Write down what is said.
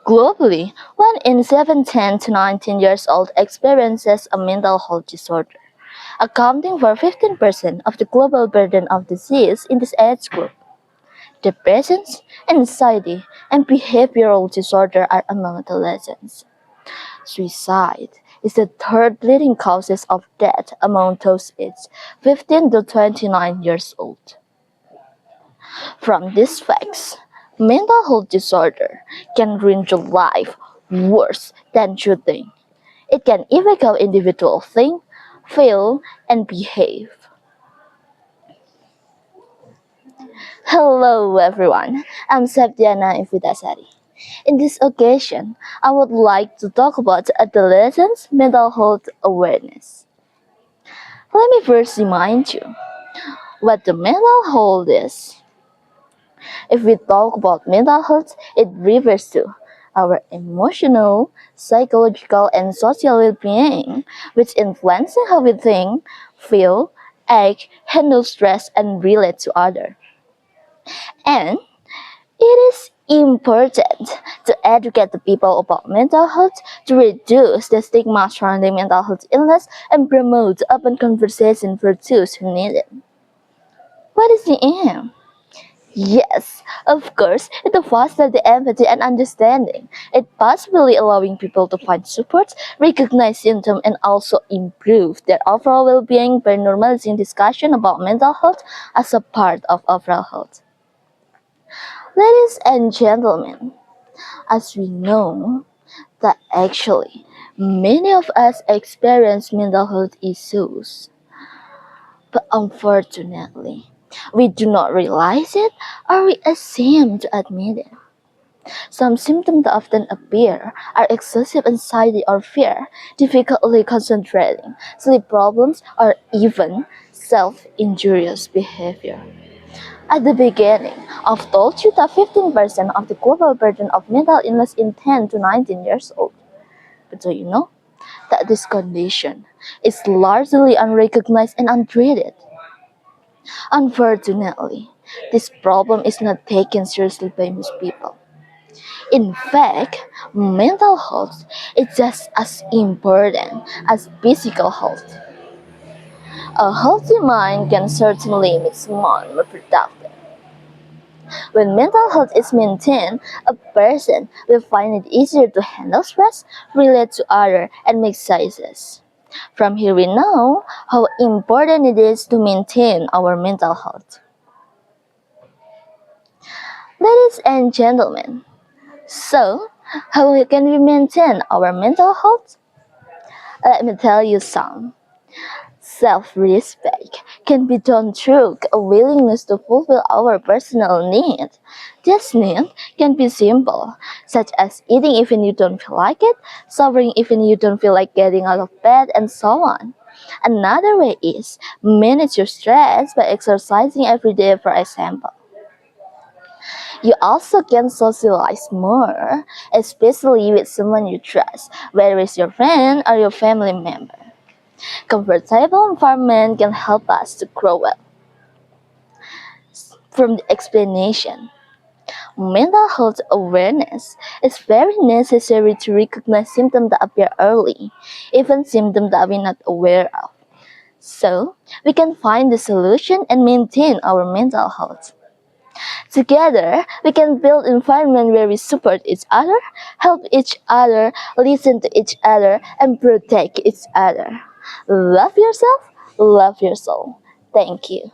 Globally, 1 in 7 10 to 19 years old experiences a mental health disorder, accounting for 15% of the global burden of disease in this age group. Depression, anxiety, and behavioral disorder are among adolescents. Suicide is the third leading causes of death among those aged 15 to 29 years old. From these facts, mental health disorder can ruin your life worse than you think. It can even how individuals think, feel, and behave. Hello everyone, I'm Septiana. In this occasion, I would like to talk about adolescents' mental health awareness. Let me first remind you what the mental health is. If we talk about mental health, it refers to our emotional, psychological, and social well-being, which influences how we think, feel, act, handle stress, and relate to others. And it is important to educate the people about mental health to reduce the stigma surrounding mental health illness and promote open conversation for those who need it. What is the aim? Yes, of course, it fosters the empathy and understanding. It possibly allowing people to find support, recognize symptoms, and also improve their overall well-being by normalizing discussion about mental health as a part of overall health. Ladies and gentlemen, as we know that actually many of us experience mental health issues, but unfortunately, we do not realize it or we assume to admit it. Some symptoms that often appear are excessive anxiety or fear, difficulty concentrating, sleep problems, or even self-injurious behavior. At the beginning, I've told you that 15% of the global burden of mental illness in 10 to 19 years old. But do you know that this condition is largely unrecognized and untreated? Unfortunately, this problem is not taken seriously by most people. In fact, mental health is just as important as physical health. A healthy mind can certainly make someone more productive. When mental health is maintained, a person will find it easier to handle stress, relate to others, and make choices. From here we know how important it is to maintain our mental health. Ladies and gentlemen, so how can we maintain our mental health? Let me tell you some. Self-respect can be done through a willingness to fulfill our personal needs. This need can be simple, such as eating even you don't feel like it, showering even you don't feel like getting out of bed, and so on. Another way is manage your stress by exercising every day, for example. You also can socialize more, especially with someone you trust, whether it's your friend or your family member. Comfortable environment can help us to grow well. From the explanation, mental health awareness is very necessary to recognize symptoms that appear early, even symptoms that we're not aware of. So, we can find the solution and maintain our mental health. Together, we can build an environment where we support each other, help each other, listen to each other, and protect each other. Love yourself, love your soul. Thank you.